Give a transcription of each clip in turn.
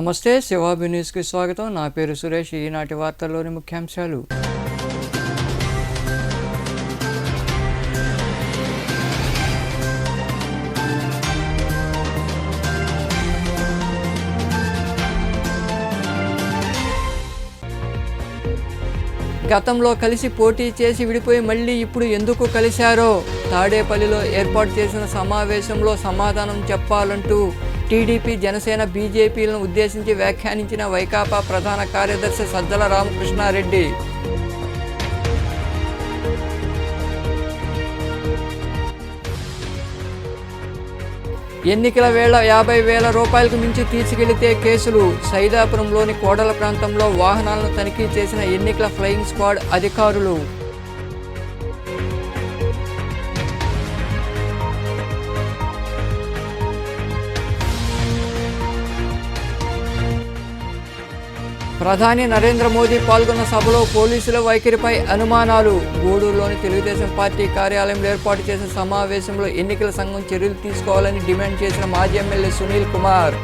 నమస్తే, శివాబి న్యూస్కి స్వాగతం. నా పేరు సురేష్. ఈనాటి వార్తల్లోని ముఖ్యాంశాలు. గతంలో కలిసి పోటీ చేసి విడిపోయి మళ్ళీ ఇప్పుడు ఎందుకు కలిశారో తాడేపల్లిలో ఏర్పాటు చేసిన సమావేశంలో సమాధానం చెప్పాలంటూ టీడీపీ, జనసేన, బీజేపీలను ఉద్దేశించి వ్యాఖ్యానించిన వైకాపా ప్రధాన కార్యదర్శి సజ్జల రామకృష్ణారెడ్డి. ఎన్నికల వేళ 50,000 రూపాయలకు మించి తీసుకెళ్లితే కేసులు. సైదాపురంలోని కోడల ప్రాంతంలో వాహనాలను తనిఖీ చేసిన ఎన్నికల ఫ్లయింగ్ స్క్వాడ్ అధికారులు. ప్రధాని నరేంద్ర మోదీ పాల్గొన్న సభలో పోలీసుల వైఖరిపై అనుమానాలు. గూడూరులోని తెలుగుదేశం పార్టీ కార్యాలయంలో ఏర్పాటు చేసిన సమావేశంలో ఎన్నికల సంఘం చర్యలు తీసుకోవాలని డిమాండ్ చేసిన మాజీ ఎమ్మెల్యే సునీల్ కుమార్.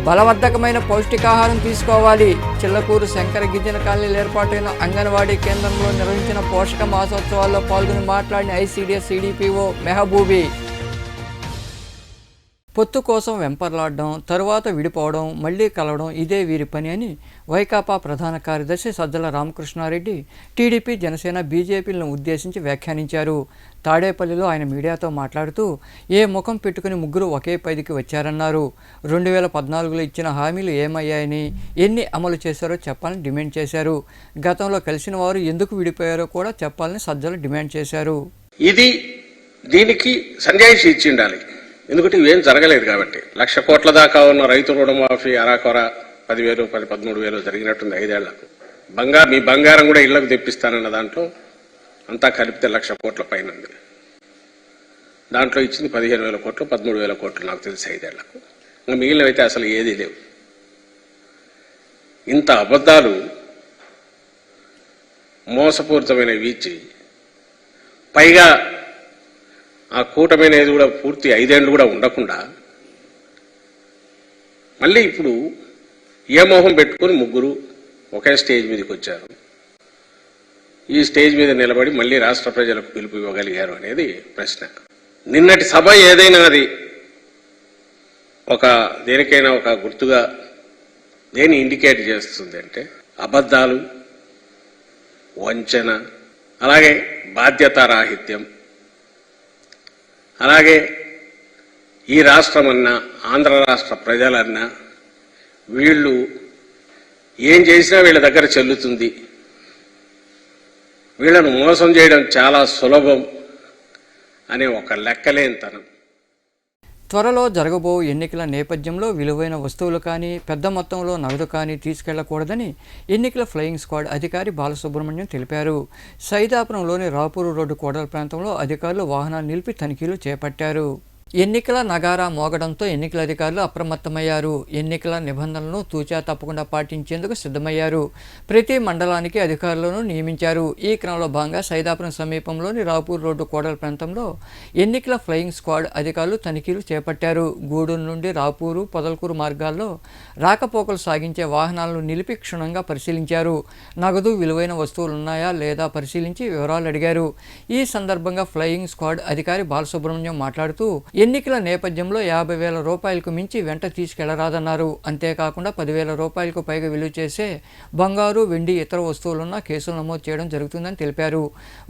బలవర్ధకమైన పౌష్టికాహారం తీసుకోవాలి. చిల్లకూరు శంకర గిరిజన కాలనీలో ఏర్పాటైన అంగన్వాడీ కేంద్రంలో నిర్వహించిన పోషక మాసోత్సవాల్లో పాల్గొని మాట్లాడిన ఐసీడీఎస్ సిడిపిఓ మెహబూబీ. పొత్తు కోసం వెంపర్లాడడం, తరువాత విడిపోవడం, మళ్లీ కలవడం ఇదే వీరి పని అని వైకాపా ప్రధాన కార్యదర్శి సజ్జల రామకృష్ణారెడ్డి టీడీపీ, జనసేన, బీజేపీలను ఉద్దేశించి వ్యాఖ్యానించారు. తాడేపల్లిలో ఆయన మీడియాతో మాట్లాడుతూ ఏ ముఖం పెట్టుకుని ముగ్గురు ఒకే పైదికి వచ్చారన్నారు. 2014లో ఇచ్చిన హామీలు ఏమయ్యాయని, ఎన్ని అమలు చేశారో చెప్పాలని డిమాండ్ చేశారు. గతంలో కలిసిన వారు ఎందుకు విడిపోయారో కూడా చెప్పాలని సజ్జల డిమాండ్ చేశారు. ఇది దీనికి సంజాయిషి ఇచ్చి ఉండాలి, ఎందుకంటే ఇవేం జరగలేదు కాబట్టి. 1,00,000 కోట్ల దాకా ఉన్న రైతు రుణమాఫీ అరాకొర 10,000, 13,000 జరిగినట్టుంది 5 ఏళ్లకు. మీ బంగారం కూడా ఇళ్లకు తెప్పిస్తానన్న దాంట్లో అంతా కలిపితే 1,00,000 కోట్ల పైన ఉంది. దాంట్లో ఇచ్చింది 15,000 కోట్లు, 13,000 కోట్లు నాకు తెలిసి 5 ఏళ్లకు. ఇంకా మిగిలినవైతే అసలు ఏదీ లేవు. ఇంత అబద్ధాలు, మోసపూరితమైనవి ఇచ్చి పైగా ఆ కూటమి అనేది కూడా పూర్తి 5 ఏళ్ళు కూడా ఉండకుండా మళ్ళీ ఇప్పుడు ఏ మోహం పెట్టుకుని ముగ్గురు ఒకే స్టేజ్ మీదకి వచ్చారు. ఈ స్టేజ్ మీద నిలబడి మళ్ళీ రాష్ట్ర ప్రజలకు పిలుపు ఇవ్వగలిగారు అనేది ప్రశ్న. నిన్నటి సభ ఏదైనా అది దేనికైనా ఒక గుర్తుగా దేని ఇండికేట్ చేస్తుంది అంటే అబద్ధాలు, వంచన, అలాగే బాధ్యతారాహిత్యం. అలాగే ఈ రాష్ట్రమన్నా, ఆంధ్ర రాష్ట్ర ప్రజలన్నా వీళ్ళు ఏం చేసినా వీళ్ళ దగ్గర చెల్లుతుంది, వీళ్ళను మోసం చేయడం చాలా సులభం అనే ఒక లెక్కలేనితనం. త్వరలో జరగబో ఎన్నికల నేపథ్యంలో విలువైన వస్తువులు కానీ, పెద్ద మొత్తంలో నగదు కానీ తీసుకెళ్లకూడదని ఎన్నికల ఫ్లయింగ్ స్క్వాడ్ అధికారి బాలసుబ్రహ్మణ్యం తెలిపారు. సైదాపురంలోని రాపూరు రోడ్డు కోడల ప్రాంతంలో అధికారులు వాహనాలు నిలిపి తనిఖీలు చేపట్టారు. ఎన్నికల నగారా మోగడంతో ఎన్నికల అధికారులు అప్రమత్తమయ్యారు. ఎన్నికల నిబంధనలను తూచా తప్పకుండా పాటించేందుకు సిద్ధమయ్యారు. ప్రతి మండలానికి అధికారులను నియమించారు. ఈ క్రమంలో భాగంగా సైదాపురం సమీపంలోని రాపూర్ రోడ్డు కోడల ప్రాంతంలో ఎన్నికల ఫ్లయింగ్ స్క్వాడ్ అధికారులు తనిఖీలు చేపట్టారు. గూడూరు నుండి రాపూరు, పొదలకూరు మార్గాల్లో రాకపోకలు సాగించే వాహనాలను నిలిపి క్షుణ్ణంగా పరిశీలించారు. నగదు, విలువైన వస్తువులు ఉన్నాయా లేదా పరిశీలించి వివరాలు అడిగారు. ఈ సందర్భంగా ఫ్లయింగ్ స్క్వాడ్ అధికారి బాలసుబ్రహ్మణ్యం మాట్లాడుతూ ఎన్నికల నేపథ్యంలో 50,000 రూపాయలకు మించి వెంట తీసుకెళ్లరాదన్నారు. అంతేకాకుండా 10,000 రూపాయలకు పైగా విలువ చేసే బంగారు, వెండి, ఇతర వస్తువులున్న కేసులు నమోదు చేయడం జరుగుతుందని తెలిపారు.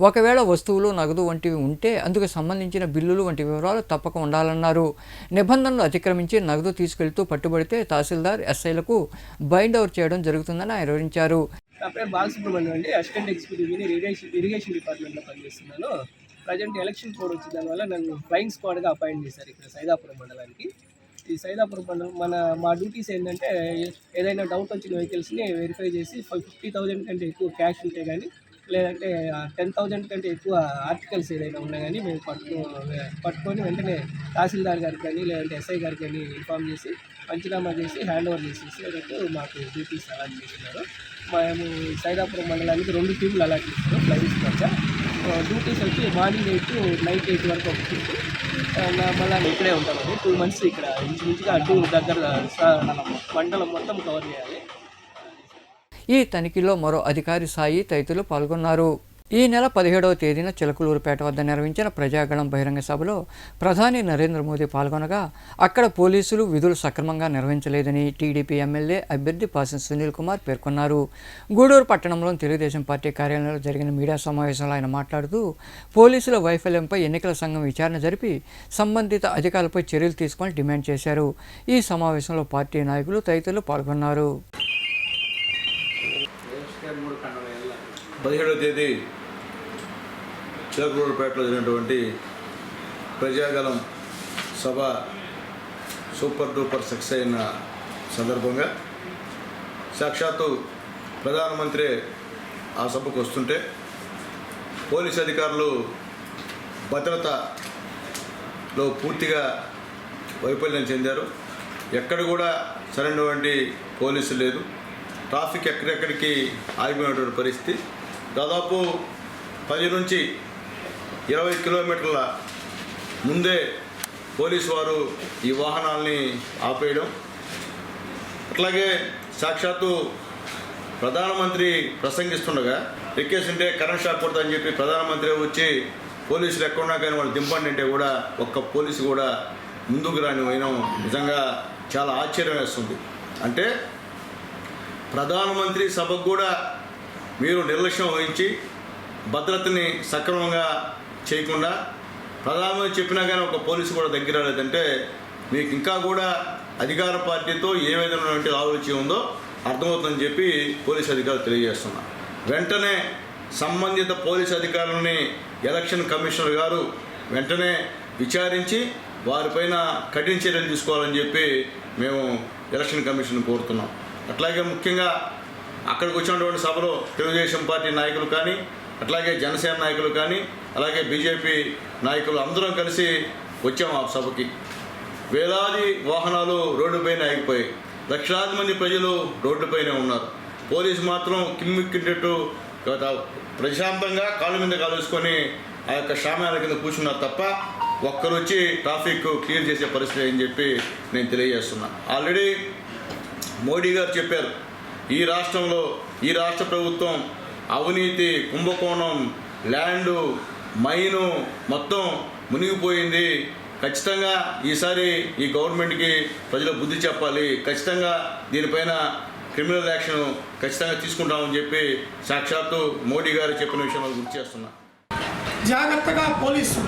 ఒకవేళ వస్తువులు, నగదు వంటివి ఉంటే అందుకు సంబంధించిన బిల్లులు వంటి వివరాలు తప్పక ఉండాలన్నారు. నిబంధనలు అతిక్రమించి నగదు తీసుకెళ్తూ పట్టుబడితే తహసీల్దార్, ఎస్ఐలకు బైండ్ ఓవర్ చేయడం జరుగుతుందని ఆయన వివరించారు. నా పేరు బాలసుబ్రహ్మణ్యం అండి. అసిస్టెంట్ ఎగ్జిక్యూటివ్ ఇరిగేషన్ డిపార్ట్మెంట్లో పనిచేస్తున్నాను. ప్రజెంట్ ఎలక్షన్ కోడ్ వచ్చిన దానివల్ల నన్ను ఫ్లయింగ్ స్క్వాడ్గా అపాయింట్ చేశారు ఇక్కడ సైదాపురం మండలానికి. ఈ సైదాపురం మండలం మా డ్యూటీస్ ఏంటంటే ఏదైనా డౌట్ వచ్చిన వెహికల్స్ని వెరిఫై చేసి 50,000 కంటే ఎక్కువ క్యాష్ ఉంటే కానీ, లేదంటే 10,000 కంటే ఎక్కువ ఆర్టికల్స్ ఏదైనా ఉన్నా కానీ మేము పట్టుకొని వెంటనే తహసీల్దార్ గారికి కానీ లేదంటే ఎస్ఐ గారికి కానీ ఇన్ఫామ్ చేసి పంచనామా చేసి హ్యాండ్ ఓవర్ చేసేసేటట్టు మాకు డ్యూటీస్ అలాట్ చేస్తున్నారు. మేము సైదాపురం మండలానికి 2 టీంలు అలాట్ చేస్తారు ఫ్లయింగ్ స్క్వాడ్. డ్యూటీస్ వచ్చి మార్నింగ్ 8 to నైట్ 8 వరకు ఒక షిఫ్ట్. మళ్ళీ ఇక్కడే ఉంటామండి. 2 months ఇక్కడ ఇంచుమించుగా అటు దగ్గర మండలం మొత్తం కవర్ చేయాలి. ఈ తనిఖీలో మరో అధికారి సాయి తదితరులు పాల్గొన్నారు. ఈ నెల 17వ తేదీన చిలకలూరుపేట వద్ద నిర్వహించిన ప్రజాగళం బహిరంగ సభలో ప్రధాని నరేంద్ర మోదీ పాల్గొనగా అక్కడ పోలీసులు విధులు సక్రమంగా నిర్వహించలేదని టీడీపీ ఎమ్మెల్యే అభ్యర్థి పాసం సునీల్ కుమార్ పేర్కొన్నారు. గూడూరు పట్టణంలోని తెలుగుదేశం పార్టీ కార్యాలయంలో జరిగిన మీడియా సమావేశంలో ఆయన మాట్లాడుతూ పోలీసుల వైఫల్యంపై ఎన్నికల సంఘం విచారణ జరిపి సంబంధిత అధికారులపై చర్యలు తీసుకొని డిమాండ్ చేశారు. ఈ సమావేశంలో పార్టీ నాయకులు తదితరులు పాల్గొన్నారు. 17వ తేదీ చిలకలూరుపేటలో జరిగినటువంటి ప్రజాగళం సభ సూపర్ డూపర్ సక్సెస్ అయిన సందర్భంగా సాక్షాత్తు ప్రధానమంత్రి ఆ సభకు వస్తుంటే పోలీస్ అధికారులు భద్రతలో పూర్తిగా వైఫల్యం చెందారు. ఎక్కడ కూడా సరైనటువంటి పోలీసు లేదు. ట్రాఫిక్ ఎక్కడెక్కడికి ఆగిపోయినటువంటి పరిస్థితి. దాదాపు 10 నుంచి 20 కిలోమీటర్ల ముందే పోలీసు వారు ఈ వాహనాల్ని ఆపేయడం, అట్లాగే సాక్షాత్తు ప్రధానమంత్రి ప్రసంగిస్తుండగా ఎక్కేసింటే కరెంట్ షాక్ కొడతారని చెప్పి ప్రధానమంత్రి వచ్చి పోలీసులు ఎక్కడున్నా కానీ వాళ్ళు దింపండి అంటే కూడా ఒక్క పోలీసు కూడా ముందుకు రాని వైనం నిజంగా చాలా ఆశ్చర్యం వేస్తుంది. అంటే ప్రధానమంత్రి సభకు కూడా మీరు నిర్లక్ష్యం వహించి భద్రతని సక్రమంగా చేయకుండా ప్రధానమంత్రి చెప్పినా కానీ ఒక పోలీసు కూడా దగ్గర రాలేదంటే మీకు ఇంకా కూడా అధికార పార్టీతో ఏ విధమైనటువంటి ఆలోచన ఉందో అర్థమవుతుందని చెప్పి పోలీసు అధికారులు తెలియజేస్తున్నారు. వెంటనే సంబంధిత పోలీసు అధికారులని ఎలక్షన్ కమిషనర్ గారు వెంటనే విచారించి వారిపైన కఠిన చర్యలు తీసుకోవాలని చెప్పి మేము ఎలక్షన్ కమిషన్ కోరుతున్నాం. అట్లాగే ముఖ్యంగా అక్కడికి వచ్చినటువంటి సభలో తెలుగుదేశం పార్టీ నాయకులు కానీ, అట్లాగే జనసేన నాయకులు కానీ, అలాగే బీజేపీ నాయకులు అందరం కలిసి వచ్చాము ఆ సభకి. వేలాది వాహనాలు రోడ్డుపైన ఆగిపోయాయి. లక్షలాది మంది ప్రజలు రోడ్డుపైనే ఉన్నారు. పోలీసు మాత్రం కిమ్మిక్కింటట్టు ప్రశాంతంగా కాళ్ళ మీద కాలు వేసుకొని ఆ యొక్క షామ్యాల కింద కూర్చున్నారు తప్ప ఒక్కరు వచ్చి ట్రాఫిక్ క్లియర్ చేసే పరిస్థితి అని చెప్పి నేను తెలియజేస్తున్నాను. ఆల్రెడీ మోడీ గారు చెప్పారు, ఈ రాష్ట్రంలో ఈ రాష్ట్ర ప్రభుత్వం అవినీతి, కుంభకోణం, ల్యాండు, మైను మొత్తం మునిగిపోయింది. ఖచ్చితంగా ఈసారి ఈ గవర్నమెంట్కి ప్రజలు బుద్ధి చెప్పాలి, ఖచ్చితంగా దీనిపైన క్రిమినల్ యాక్షన్ ఖచ్చితంగా తీసుకుంటామని చెప్పి సాక్షాత్తు మోడీ గారు చెప్పిన విషయంలో గుర్తు చేస్తున్నా. జాగ్రత్తగా పోలీసు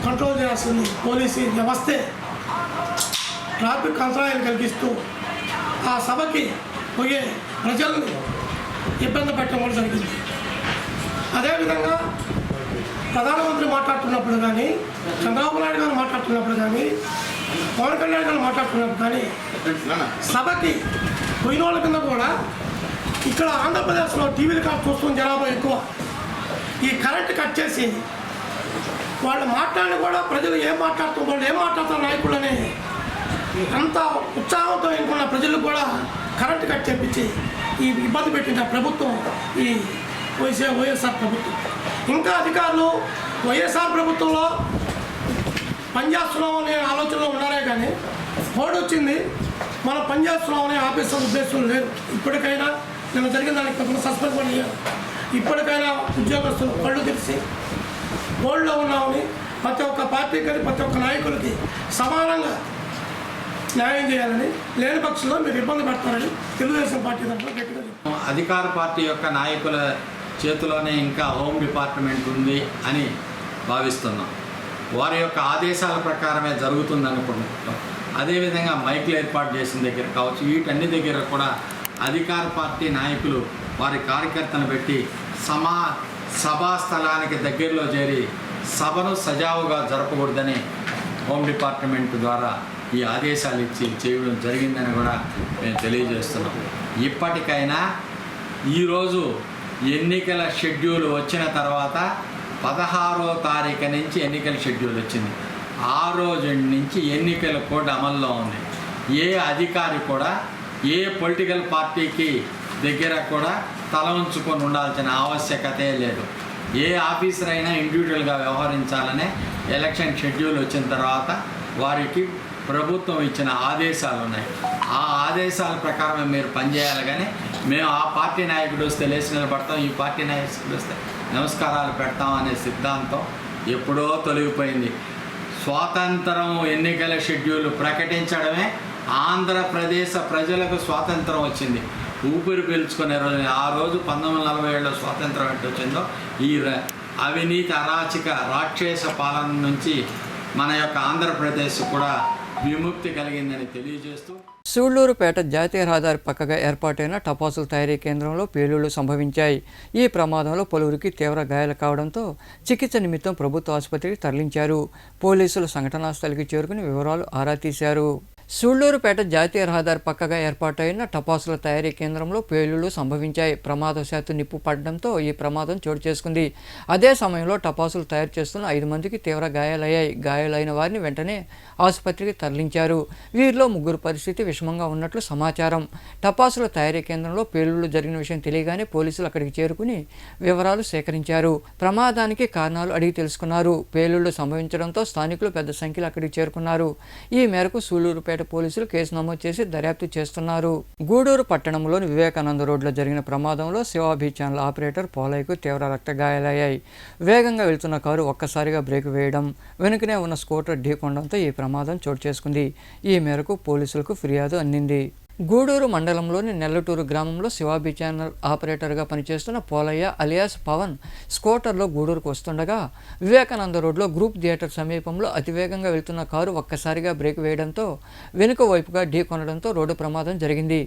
కంట్రోల్ చేయాల్సింది. పోలీసు వ్యవస్థే ట్రాఫిక్ అంతరాయాలు కలిగిస్తూ ఆ సభకి పోయే ప్రజల్ని ఇబ్బంది పెట్టడం జరిగింది. అదేవిధంగా ప్రధానమంత్రి మాట్లాడుతున్నప్పుడు కానీ, చంద్రబాబు నాయుడు గారు మాట్లాడుతున్నప్పుడు కానీ, పవన్ కళ్యాణ్ గారు మాట్లాడుతున్నప్పుడు కానీ సభకి పోయిన వాళ్ళ కింద కూడా ఇక్కడ ఆంధ్రప్రదేశ్లో టీవీలు కాదు చూస్తున్న జనాభా ఎక్కువ. ఈ కరెంట్ కట్ చేసి వాళ్ళు మాట్లాడిన కూడా ప్రజలు ఏం మాట్లాడుతున్నారు నాయకులని అంత ఉత్సాహంతో ఎన్నుకున్న ప్రజలకు కూడా కరెంట్ కట్ చేపించి ఈ ఇబ్బంది పెట్టిన ప్రభుత్వం ఈ వైఎస్ఆర్ ప్రభుత్వం. ఇంకా అధికారులు వైఎస్ఆర్ ప్రభుత్వంలో పనిచేస్తున్నాం అనే ఆలోచనలో ఉన్నారే కానీ బోర్డు వచ్చింది మనం పనిచేస్తున్నాం అనే ఆఫీసర్ ఉద్దేశం లేదు. ఇప్పటికైనా నిన్న జరిగిన దానికి తప్పకుండా సస్పెండ్ కూడా చేయాలి. ఇప్పటికైనా ఉద్యోగస్తులు కళ్ళు తెరిచి బోర్డులో ఉన్నామని ప్రతి ఒక్క పార్టీకి కానీ ప్రతి ఒక్క నాయకులకి సమానంగా న్యాయం చేయాలని, లేని పక్షంలో మీరు ఇబ్బంది పెడతారని తెలుగుదేశం పార్టీ తరఫున గట్టిగా చెప్తారు. అధికార పార్టీ యొక్క నాయకుల చేతిలోనే ఇంకా హోమ్ డిపార్ట్మెంట్ ఉంది అని భావిస్తున్నాం. వారి యొక్క ఆదేశాల ప్రకారమే జరుగుతుంది అనుకుంటున్నాం. అదేవిధంగా మైకులు ఏర్పాటు చేసిన దగ్గర కావచ్చు, వీటన్ని దగ్గర కూడా అధికార పార్టీ నాయకులు వారి కార్యకర్తను పెట్టి సభా స్థలానికి దగ్గరలో చేరి సభను సజావుగా జరపకూడదని హోమ్ డిపార్ట్మెంట్ ద్వారా ఈ ఆదేశాలు ఇచ్చి చేయడం జరిగిందని కూడా మేము తెలియజేస్తున్నాం. ఇప్పటికైనా ఈరోజు ఎన్నికల షెడ్యూల్ వచ్చిన తర్వాత 16వ తారీఖు నుంచి ఎన్నికల షెడ్యూల్ వచ్చింది. ఆ రోజు నుంచి ఎన్నికల కోడ్ అమల్లో ఉంది. ఏ అధికారి కూడా ఏ పొలిటికల్ పార్టీకి దగ్గర కూడా తల ఉంచుకొని ఉండాల్సిన ఆవశ్యకతే లేదు. ఏ ఆఫీసర్ అయినా ఇండివిజువల్గా వ్యవహరించాలనే ఎలక్షన్ షెడ్యూల్ వచ్చిన తర్వాత వారికి ప్రభుత్వం ఇచ్చిన ఆదేశాలు ఉన్నాయి. ఆ ఆదేశాల ప్రకారం మీరు పనిచేయాలి. కానీ మేము ఆ పార్టీ నాయకుడు వస్తే లేచి నిలబడతాం, ఈ పార్టీ నాయకుడు వస్తే నమస్కారాలు పెడతాం అనే సిద్ధాంతం ఎప్పుడో తొలగిపోయింది. స్వాతంత్రం ఎన్నికల షెడ్యూల్ ప్రకటించడమే ఆంధ్రప్రదేశ్ ప్రజలకు స్వాతంత్రం వచ్చింది. ఊపిరి పీల్చుకునే రోజు ఆ రోజు 1947లో స్వాతంత్రం ఎట్టు వచ్చిందో ఈ అవినీతి అరాచక రాక్షస పాలన నుంచి మన యొక్క ఆంధ్రప్రదేశ్ కూడా విముక్తి కలిగిందని తెలియజేస్తూ సూళ్లూరుపేట జాతీయ రహదారి పక్కగా ఏర్పాటైన టపాసుల తయారీ కేంద్రంలో పేలుళ్లు సంభవించాయి. ఈ ప్రమాదంలో పలువురికి తీవ్ర గాయాలు కావడంతో చికిత్స నిమిత్తం ప్రభుత్వ ఆసుపత్రికి తరలించారు. పోలీసులు సంఘటనా స్థలికి చేరుకుని వివరాలు ఆరా తీశారు. సూళ్లూరుపేట జాతీయ రహదారి పక్కగా ఏర్పాటైన టపాసుల తయారీ కేంద్రంలో పేలుళ్లు సంభవించాయి. ప్రమాదవశాత్తు నిప్పు పడడంతో ఈ ప్రమాదం చోటు చేసుకుంది. అదే సమయంలో టపాసులు తయారు చేస్తున్న 5 మందికి తీవ్ర గాయాలయ్యాయి. గాయాలైన వారిని వెంటనే ఆసుపత్రికి తరలించారు. వీరిలో 3 పరిస్థితి విషమంగా ఉన్నట్లు సమాచారం. టపాసుల తయారీ కేంద్రంలో పేలుళ్లు జరిగిన విషయం తెలియగానే పోలీసులు అక్కడికి చేరుకుని వివరాలు సేకరించారు. ప్రమాదానికి కారణాలు అడిగి తెలుసుకున్నారు. పేలుళ్లు సంభవించడంతో స్థానికులు పెద్ద సంఖ్యలో అక్కడికి చేరుకున్నారు. ఈ మేరకు సూళ్లూరుపేట పోలీసులు కేసు నమోదు చేసి దర్యాప్తు చేస్తున్నారు. గూడూరు పట్టణంలోని వివేకానంద రోడ్లో జరిగిన ప్రమాదంలో శివాభి ఛానల్ ఆపరేటర్ పోలయ్యకు తీవ్ర రక్తగాయాలయ్యాయి. వేగంగా వెళ్తున్న కారు ఒక్కసారిగా బ్రేక్ వేయడం, వెనుకనే ఉన్న స్కూటర్ ఢీకొనడంతో ఈ ప్రమాదం చోటు చేసుకుంది. ఈ మేరకు పోలీసులకు ఫిర్యాదు అందింది. గూడూరు మండలంలోని నెల్లటూరు గ్రామంలో శివాబి ఛానల్ ఆపరేటర్గా పనిచేస్తున్న పోలయ్య అలియాస్ పవన్ స్కూటర్లో గూడూరుకు వస్తుండగా వివేకానంద రోడ్లో గ్రూప్ థియేటర్ సమీపంలో అతివేగంగా వెళ్తున్న కారు ఒక్కసారిగా బ్రేక్ వేయడంతో వెనుక వైపుగా ఢీకొనడంతో రోడ్డు ప్రమాదం జరిగింది.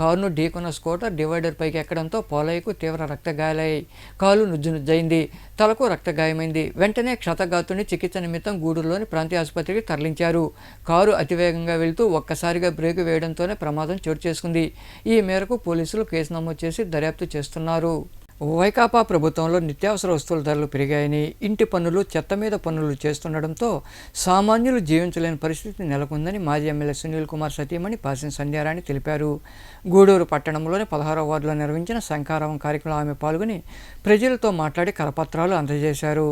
కారును ఢీకొన్న స్కూటర్ డివైడర్ పైకి ఎక్కడంతో పోలయ్యకు తీవ్ర రక్తగాయాలయ్యాయి. కాలు నుజ్జునుజ్జయింది. తలకు రక్తగాయమైంది. వెంటనే క్షతగాతుని చికిత్స నిమిత్తం గూడూరులోని ప్రాంతీయ ఆసుపత్రికి తరలించారు. కారు అతివేగంగా వెళ్తూ ఒక్కసారిగా బ్రేకు వేయడంతోనే ప్రమాదం చోటు చేసుకుంది. ఈ మేరకు పోలీసులు కేసు నమోదు చేసి దర్యాప్తు చేస్తున్నారు. వైకాపా ప్రభుత్వంలో నిత్యావసర వస్తువుల ధరలు పెరిగాయని, ఇంటి పన్నులు, చెత్త మీద పన్నులు చేస్తుండడంతో సామాన్యులు జీవించలేని పరిస్థితి నెలకొందని మాజీ ఎమ్మెల్యే సునీల్ కుమార్ సతీమణి పాసిన సంధ్యారాణి తెలిపారు. గూడూరు పట్టణంలోని 16వ వార్డులో నిర్వహించిన శంఖారావం కార్యక్రమంలో ఆమె పాల్గొని ప్రజలతో మాట్లాడి కరపత్రాలు అందజేశారు.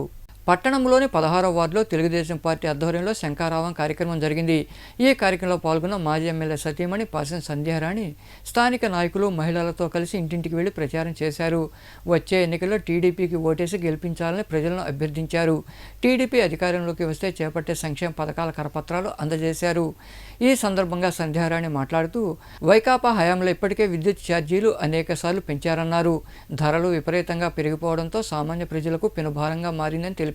పట్టణంలోని 16వ వార్డులో తెలుగుదేశం పార్టీ ఆధ్వర్యంలో శంఖారావం కార్యక్రమం జరిగింది. ఈ కార్యక్రమంలో పాల్గొన్న మాజీ ఎమ్మెల్యే సతీమణి పాసిన సంధ్యారాణి స్థానిక నాయకులు, మహిళలతో కలిసి ఇంటింటికి వెళ్లి ప్రచారం చేశారు. వచ్చే ఎన్నికల్లో టీడీపీకి ఓటేసి గెలిపించాలని ప్రజలను అభ్యర్థించారు. టీడీపీ అధికారంలోకి వస్తే చేపట్టే సంక్షేమ పథకాల కరపత్రాలు అందజేశారు. ఈ సందర్భంగా సంధ్యారాణి మాట్లాడుతూ వైకాపా హయాంలో ఇప్పటికే విద్యుత్ ఛార్జీలు అనేకసార్లు పెంచారన్నారు. ధరలు విపరీతంగా పెరిగిపోవడంతో సామాన్య ప్రజలకు పెనుభారంగా మారిందని తెలిపారు.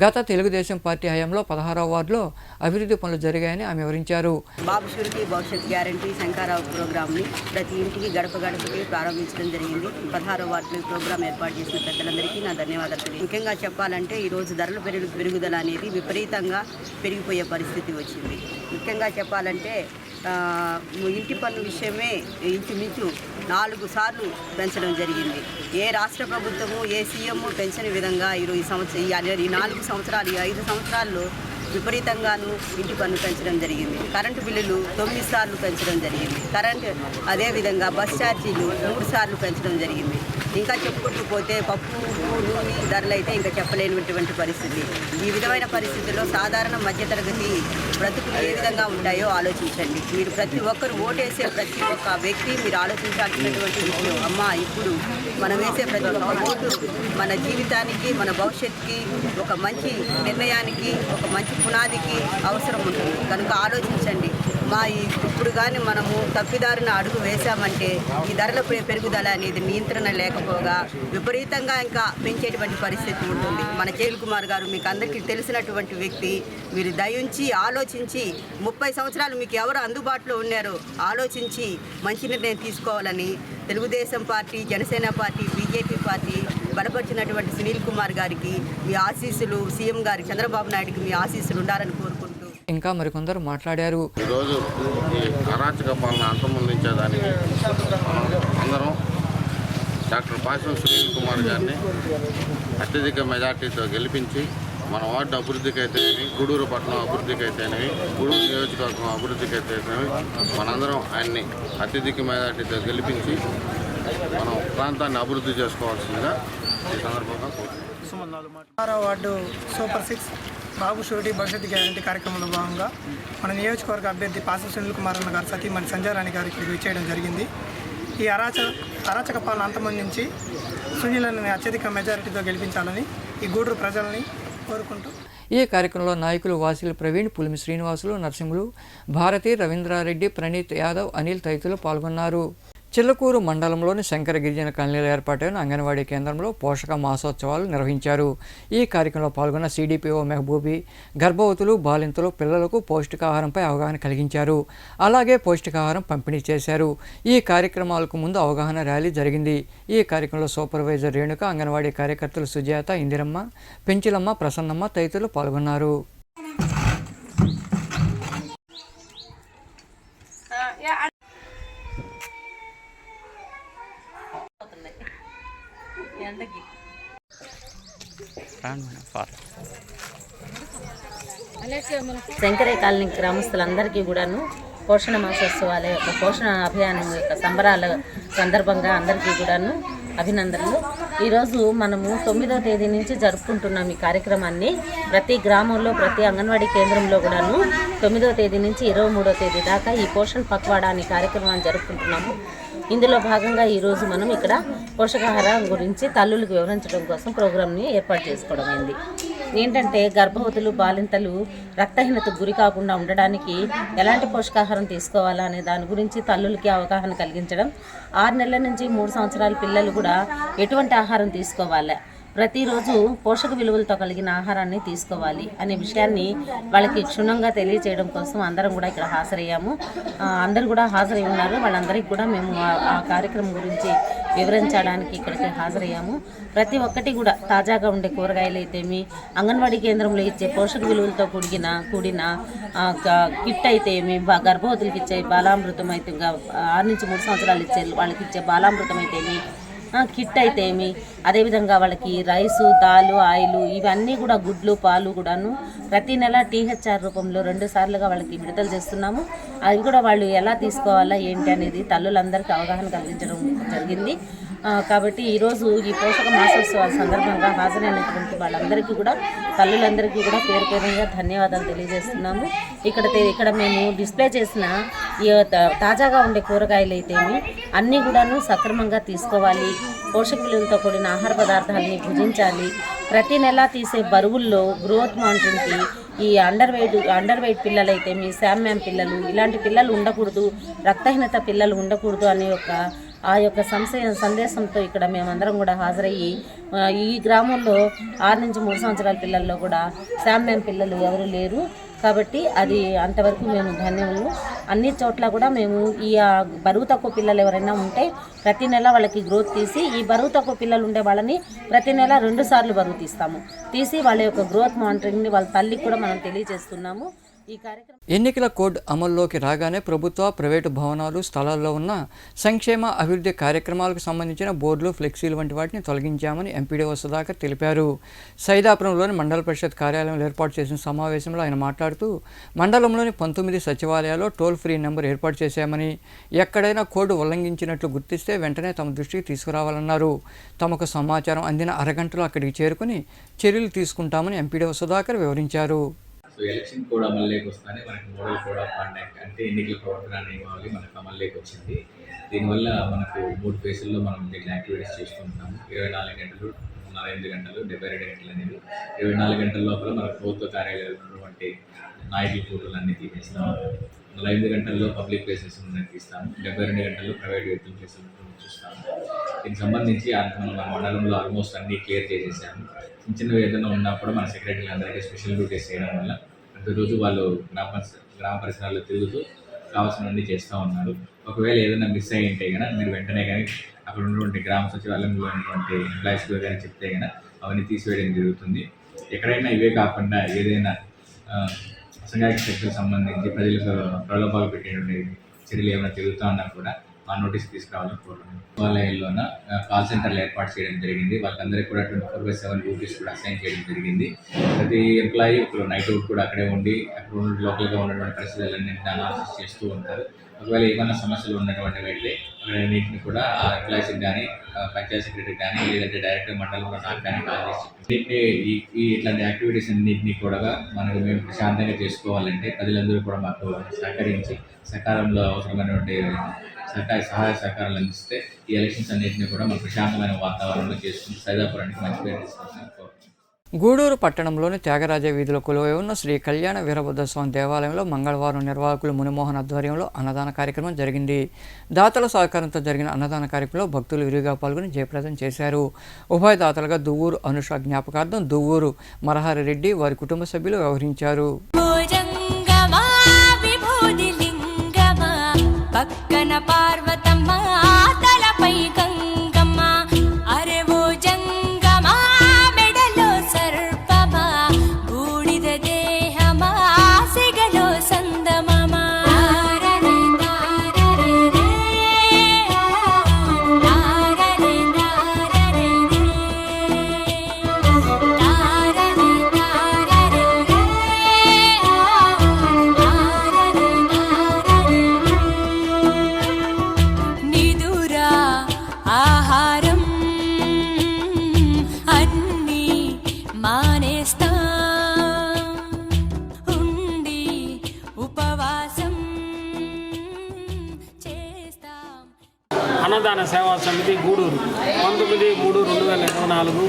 గత తెలుగుదేశం పార్టీ హయాంలో 16వ వార్డులో అభివృద్ధి పనులు జరిగాయని ఆమె వివరించారు. బాబు షూరిటీ భవిష్యత్ గ్యారంటీ శంఖారావు ప్రోగ్రామ్ని ప్రతి ఇంటికి గడప గడపకి ప్రారంభించడం జరిగింది. 16వ వార్డులో ఈ ప్రోగ్రాం ఏర్పాటు చేసిన పెద్దలందరికీ నా ధన్యవాదాలు. ముఖ్యంగా చెప్పాలంటే ఈరోజు ధరల పెరుగుదల అనేది విపరీతంగా పెరిగిపోయే పరిస్థితి వచ్చింది. ముఖ్యంగా చెప్పాలంటే ఇంటి పన్ను విషయమే ఇంచుమించు 4 సార్లు పెంచడం జరిగింది. ఏ రాష్ట్ర ప్రభుత్వము, ఏ సీఎం పెంచని విధంగా ఈ 4 సంవత్సరాలు, ఈ 5 సంవత్సరాల్లో విపరీతంగాను ఇంటి పన్ను పెంచడం జరిగింది. కరెంటు బిల్లులు 9 సార్లు పెంచడం జరిగింది. అదేవిధంగా బస్ ఛార్జీలు 3 సార్లు పెంచడం జరిగింది. ఇంకా చెప్పుకుంటూ పోతే పప్పు, నూనె ధరలు అయితే ఇంకా చెప్పలేనటువంటి పరిస్థితి. ఈ విధమైన పరిస్థితుల్లో సాధారణ మధ్యతరగతి బ్రతుకులు ఏ విధంగా ఉంటాయో ఆలోచించండి. మీరు ప్రతి ఒక్కరు ఓటేసే ప్రతి ఒక్క వ్యక్తి మీరు ఆలోచించాల్సినటువంటి విషయం. ఇప్పుడు మనం వేసే ప్రతి ఒక్క ఓటు మన జీవితానికి, మన భవిష్యత్తుకి, ఒక మంచి నిర్ణయానికి, ఒక మంచి పునాదికి అవసరం ఉంటుంది. కనుక ఆలోచించండి. ఇప్పుడు కానీ మనము తప్పిదారున అడుగు వేశామంటే ఈ ధరల పెరుగుదల అనేది నియంత్రణ లేకపోగా విపరీతంగా ఇంకా పెంచేటువంటి పరిస్థితి ఉంటుంది. మన సునీల్ కుమార్ గారు మీకు అందరికీ తెలిసినటువంటి వ్యక్తి. మీరు దయించి ఆలోచించి 30 సంవత్సరాలు మీకు ఎవరు అందుబాటులో ఉన్నారో ఆలోచించి మంచి నిర్ణయం తీసుకోవాలని Telugu Desam party, Janasena party, BJP party బలపరిచినటువంటి సునీల్ కుమార్ గారికి మీ ఆశీస్సులు, సీఎం గారి చంద్రబాబు నాయుడుకి మీ ఆశీస్సులు ఉండాలని కోరుకుంటున్నాను. ఇంకా మరికొందరు మాట్లాడారు. ఈరోజు ఈ అరాచక పాలన అంతమొందించేదానికి అందరం డాక్టర్ పాసిన సునీల్ కుమార్ గారిని అత్యధిక మెజార్టీతో గెలిపించి మన వార్డు అభివృద్ధికి అయితేనేమి, గూడూరు పట్టణం అభివృద్ధికి అయితేనేమి, గూడూరు నియోజకవర్గం అభివృద్ధికి అయితేనేమి మనందరం ఆయన్ని అత్యధిక మెజార్టీతో గెలిపించి మనం ప్రాంతాన్ని అభివృద్ధి చేసుకోవాల్సిందిగా ఈ సందర్భంగా కోరుతున్నాం. 6వ వార్డు సూపర్ 6 బాబు షూరిటీ భవిష్యత్తు గ్యారంటీ కార్యక్రమంలో భాగంగా మన నియోజకవర్గ అభ్యర్థి పాసం సునీల్ కుమార్ అన్న గారు సతీమణి సంజయరాణి గారు ఇక్కడికి విచ్చేయడం జరిగింది. ఈ అరాచక పాలన అంతమొందించి సునీలను అత్యధిక మెజారిటీతో గెలిపించాలని ఈ గూడూరు ప్రజల్ని కోరుకుంటూ ఈ కార్యక్రమంలో నాయకులు వాసిల ప్రవీణ్, పులిమి శ్రీనివాసులు, నరసింహులు, భారతి, రవీంద్రారెడ్డి, ప్రణీత్ యాదవ్, అనిల్ తదితరులు పాల్గొన్నారు. చిల్లకూరు మండలంలోని శంకర గిరిజన కాలనీలో ఏర్పాటైన అంగన్వాడీ కేంద్రంలో పోషక మాసోత్సవాలు నిర్వహించారు. ఈ కార్యక్రమంలో పాల్గొన్న సిడిపిఓ మెహబూబీ గర్భవతులు, బాలింతలు, పిల్లలకు పౌష్టికాహారంపై అవగాహన కలిగించారు. అలాగే పౌష్టికాహారం పంపిణీ చేశారు. ఈ కార్యక్రమాలకు ముందు అవగాహన ర్యాలీ జరిగింది. ఈ కార్యక్రమంలో సూపర్వైజర్ రేణుక, అంగన్వాడీ కార్యకర్తలు సుజాత, ఇందిరమ్మ, పెంచిలమ్మ, ప్రసన్నమ్మ తదితరులు పాల్గొన్నారు. శంకరయ్య కాలనీ గ్రామస్తులందరికీ కూడాను పోషణ మాసోత్సవాల యొక్క పోషణ అభియానం యొక్క సంబరాల సందర్భంగా అందరికీ కూడాను అభినందనలు. ఈరోజు మనము 9వ తేదీ నుంచి జరుపుకుంటున్నాం ఈ కార్యక్రమాన్ని. ప్రతి గ్రామంలో, ప్రతి అంగన్వాడీ కేంద్రంలో కూడాను 9వ తేదీ నుంచి 23వ తేదీ దాకా ఈ పోషణ పక్వాడా అనే కార్యక్రమాన్ని జరుపుకుంటున్నాము. ఇందులో భాగంగా ఈరోజు మనం ఇక్కడ పోషకాహారం గురించి తల్లులకు వివరించడం కోసం ప్రోగ్రామ్ని ఏర్పాటు చేసుకోవడం అయింది. ఏంటంటే గర్భవతులు, బాలింతలు రక్తహీనతకు గురి కాకుండా ఉండడానికి ఎలాంటి పోషకాహారం తీసుకోవాలా అనే దాని గురించి తల్లులకి అవగాహన కలిగించడం, 6 నెలల నుంచి 3 సంవత్సరాల పిల్లలు కూడా ఎటువంటి ఆహారం తీసుకోవాలి, ప్రతిరోజు పోషక విలువలతో కలిగిన ఆహారాన్ని తీసుకోవాలి అనే విషయాన్ని వాళ్ళకి క్షుణ్ణంగా తెలియజేయడం కోసం అందరం కూడా ఇక్కడ హాజరయ్యాము. అందరూ కూడా హాజరై ఉన్నారు. వాళ్ళందరికీ కూడా మేము ఆ కార్యక్రమం గురించి వివరించడానికి ఇక్కడికి హాజరయ్యాము. ప్రతి ఒక్కటి కూడా తాజాగా ఉండే కూరగాయలు అయితేమి, అంగన్వాడీ కేంద్రంలో ఇచ్చే పోషక విలువలతో కూడిన కిట్ అయితేమి, గర్భవతులకి ఇచ్చే బాలామృతం అయితే 6 నుంచి 3 సంవత్సరాలు ఇచ్చే వాళ్ళకి ఇచ్చే బాలామృతం అయితేమి, కిట్ అయితే ఏమి, అదేవిధంగా వాళ్ళకి రైసు, దాలు, ఆయిల్ ఇవన్నీ కూడా గుడ్లు, పాలు కూడాను ప్రతి నెల టీహెచ్ఆర్ రూపంలో 2 సార్లుగా వాళ్ళకి విడుదల చేస్తున్నాము. అవి కూడా వాళ్ళు ఎలా తీసుకోవాలా ఏంటి అనేది తల్లులందరికీ అవగాహన కలిగించడం జరిగింది. కాబట్టి ఈరోజు ఈ పోషక మాసోత్సవాల సందర్భంగా హాజరైనటువంటి వాళ్ళందరికీ కూడా, తల్లులందరికీ కూడా పేరు పేరుగా ధన్యవాదాలు తెలియజేస్తున్నాము. ఇక్కడ మేము డిస్ప్లే చేసిన ఈ తాజాగా ఉండే కూరగాయలు అయితేమి అన్నీ కూడాను సక్రమంగా తీసుకోవాలి, పోషక విలువలతో కూడిన ఆహార పదార్థాలని భుజించాలి. ప్రతి నెల తీసే బరువుల్లో గ్రోత్ మానిటరింగ్కి ఈ అండర్ వెయిట్ పిల్లలైతే మీ శామ్యామ్ పిల్లలు ఇలాంటి పిల్లలు ఉండకూడదు, రక్తహీనత పిల్లలు ఉండకూడదు అనే ఆ యొక్క సందేశంతో ఇక్కడ మేమందరం కూడా హాజరయ్యి ఈ గ్రామంలో 6 నుంచి 3 సంవత్సరాల పిల్లల్లో కూడా శామ్యామ్ పిల్లలు ఎవరు లేరు. కాబట్టి అది అంతవరకు మేము ధన్యములు. అన్ని చోట్ల కూడా మేము ఈ బరువు తక్కువ పిల్లలు ఎవరైనా ఉంటే ప్రతి నెల వాళ్ళకి గ్రోత్ తీసి, ఈ బరువు తక్కువ పిల్లలు ఉండే వాళ్ళని ప్రతి నెల 2 సార్లు బరువు తీసి వాళ్ళ యొక్క గ్రోత్ మానిటరింగ్ని వాళ్ళ తల్లికి కూడా మనం తెలియజేస్తున్నాము. ఈ కార్యక్రమం ఎన్నికల కోడ్ అమల్లోకి రాగానే ప్రభుత్వ, ప్రైవేటు భవనాలు, స్థలాల్లో ఉన్న సంక్షేమ అభివృద్ధి కార్యక్రమాలకు సంబంధించిన బోర్డులు, ఫ్లెక్సీలు వంటి వాటిని తొలగించామని ఎంపీడీఓ సుధాకర్ తెలిపారు. సైదాపురంలోని మండల పరిషత్ కార్యాలయంలో ఏర్పాటు చేసిన సమావేశంలో ఆయన మాట్లాడుతూ, మండలంలోని 19 సచివాలయాల్లో టోల్ ఫ్రీ నెంబర్ ఏర్పాటు చేశామని, ఎక్కడైనా కోడ్ ఉల్లంఘించినట్లు గుర్తిస్తే వెంటనే తమ దృష్టికి తీసుకురావాలన్నారు. తమకు సమాచారం అందిన అరగంటలో అక్కడికి చేరుకుని చర్యలు తీసుకుంటామని ఎంపీడీఓ సుధాకర్ వివరించారు. సో ఎలక్షన్ కోడ్ అమల్లోకి వస్తానే మనకి మోడల్ కోడ్ ఆఫ్ కాండక్ట్ అంటే ఎన్నికల ప్రవర్తన నియమావళి మనకు అమల్లోకి వచ్చింది. దీనివల్ల మనకు 3 ఫేజుల్లో మనం దీన్ని యాక్టివిటీస్ చేసుకుంటాము. 24 గంటలు, 48 గంటలు, 72 గంటలు అనేది. 24 గంటల లోపల మన ప్రభుత్వ కార్యాలయాలు ఉన్నటువంటి నాయకుల ఫోటోలు అన్నీ తీసేస్తాము. 48 గంటల్లో పబ్లిక్ ప్లేసెస్ ఉన్నది తీస్తాము. 72 గంటల్లో ప్రైవేట్ వ్యక్తుల ప్లేసెస్ చూస్తాము. దీనికి సంబంధించి మన మండలంలో ఆల్మోస్ట్ అన్నీ క్లియర్ చేసేసాము. చిన్న ఏదైనా ఉన్నప్పుడు మన సెక్రటరీలు అందరికీ స్పెషల్ డ్యూటీస్ చేయడం వల్ల ప్రతిరోజు వాళ్ళు గ్రామ పరిసరాల్లో తిరుగుతూ కావాల్సినవన్నీ చేస్తూ ఉన్నారు. ఒకవేళ ఏదైనా మిస్ అయ్యి ఉంటే కనుక మీరు వెంటనే కానీ అక్కడ ఉన్నటువంటి గ్రామ సచివాలయంలో ఉన్నటువంటి ఎంప్లాయీస్కి కానీ చెప్తే కనుక అవన్నీ తీసివేయడం జరుగుతుంది. ఎక్కడైనా ఇవే కాకుండా ఏదైనా అసంఘటిత శక్తులకు సంబంధించి ప్రజలకు ప్రలోభాలు పెట్టేటువంటి చర్యలు ఏమైనా తిరుగుతూ ఉన్నా కూడా ఆ నోటీస్ తీసుకురావాలని కోరుతున్నాను. సచివాలయంలోన కాల్ సెంటర్లు ఏర్పాటు చేయడం జరిగింది. వాళ్ళందరికీ కూడా 24/7 డ్యూటీస్ కూడా అసైన్ చేయడం జరిగింది. ప్రతి ఎంప్లాయీ ఒకరు నైట్ అవుట్ కూడా అక్కడే ఉండి అక్కడ లోకల్గా ఉన్నటువంటి పరిస్థితులన్నింటినీ అనాలిసిస్ చేస్తూ ఉంటారు. ఒకవేళ ఏమైనా సమస్యలు ఉన్నటువంటి అయితే అన్నింటిని కూడా ఆ ఎంప్లాయీస్కి కానీ పంచాయత్ సెక్రటరీకి కానీ లేదంటే డైరెక్టర్ మండలంలో నాకు కానీ కాల్ చేసి ఇట్లాంటి యాక్టివిటీస్ అన్నింటినీ కూడా మనకు మేము ప్రశాంతంగా చేసుకోవాలంటే ప్రజలందరూ కూడా మాకు సహకరించి సకాలంలో అవసరమైనటువంటి సహాయ సహకారాలు అందిస్తే ఈ ఎలక్షన్స్ అన్నింటినీ కూడా మనం ప్రశాంతమైన వాతావరణంలో చేసుకుని సైదాపురానికి మంచి పేరు తీసుకుంటున్నాం. గూడూరు పట్టణంలోని త్యాగరాజ వీధిలో కొలువై ఉన్న శ్రీ కళ్యాణ వీరభద్రస్వామి దేవాలయంలో మంగళవారం నిర్వాహకులు మునిమోహన్ ఆధ్వర్యంలో అన్నదాన కార్యక్రమం జరిగింది. దాతల సహకారంతో జరిగిన అన్నదాన కార్యక్రమంలో భక్తులు విరివిగా పాల్గొని జయప్రదం చేశారు. ఉభయదాతలుగా దువ్వూరు అనుష జ్ఞాపకార్థం దువ్వూరు మరహరి రెడ్డి వారి కుటుంబ సభ్యులు వ్యవహరించారు. అన్నదాన సేవా సమితి గూడూరు 19/3/2024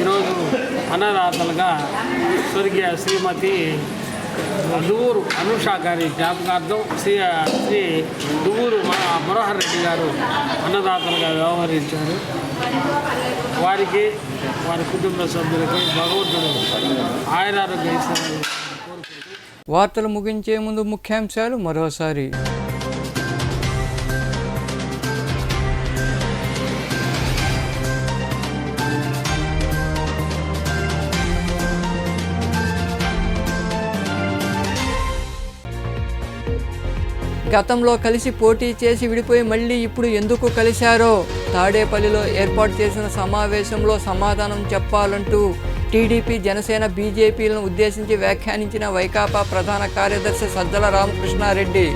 ఈరోజు అన్నదాతలుగా స్వర్గీయ శ్రీమతి దువ్వూరు అనుష గారి జ్ఞాపకార్థం శ్రీ దువ్వూరు మనోహర్ రెడ్డి గారు అన్నదాతలుగా వ్యవహరించారు. వారికి వారి కుటుంబ సభ్యులకి భగవంతుడు ఆయురారోగ్య ఇస్తారని కోరుకుంటూ వార్తలు ముగించే ముందు ముఖ్యాంశాలు మరోసారి. గతంలో కలిసి పోటీ చేసి విడిపోయి మళ్ళీ ఇప్పుడు ఎందుకు కలిశారో తాడేపల్లిలో ఏర్పాటు చేసిన సమావేశంలో సమాధానం చెప్పాలంటూ టీడీపీ, జనసేన, బీజేపీలను ఉద్దేశించి వ్యాఖ్యానించిన వైకాపా ప్రధాన కార్యదర్శి సజ్జల రామకృష్ణారెడ్డి.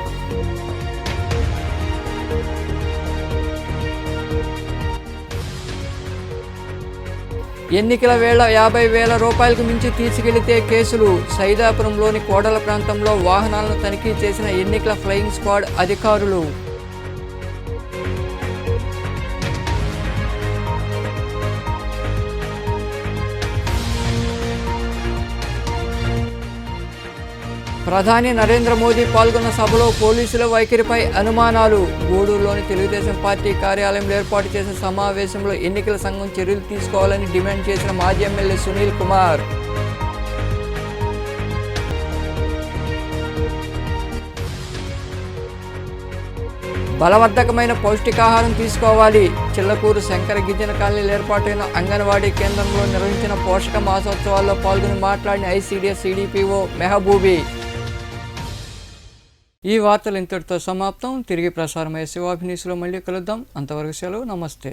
ఎన్నికల వేళ 50,000 రూపాయలకు మించి తీసుకెళ్లితే కేసులు. సైదాపురంలోని కోడల ప్రాంతంలో వాహనాలను తనిఖీ చేసిన ఎన్నికల ఫ్లయింగ్ స్క్వాడ్ అధికారులు. ప్రధాని నరేంద్ర మోదీ పాల్గొన్న సభలో పోలీసుల వైఖరిపై అనుమానాలు. గూడూరులోని తెలుగుదేశం పార్టీ కార్యాలయంలో ఏర్పాటు చేసిన సమావేశంలో ఎన్నికల సంఘం చర్యలు తీసుకోవాలని డిమాండ్ చేసిన మాజీ ఎమ్మెల్యే సునీల్ కుమార్. బలవర్ధకమైన పౌష్టికాహారం తీసుకోవాలి. చిల్లకూరు శంకర గిరిజన కాలనీలో ఏర్పాటైన అంగన్వాడీ కేంద్రంలో నిర్వహించిన పోషక మాసోత్సవాల్లో పాల్గొని మాట్లాడిన ఐసీడీఎస్ సిడిపిఓ మెహబూబీ. ఈ వార్తలు ఇంతటితో సమాప్తం. తిరిగి ప్రసారమయ్యే శివాభినీస్లో మళ్ళీ కలుద్దాం. అంతవరకు సెలవు. నమస్తే.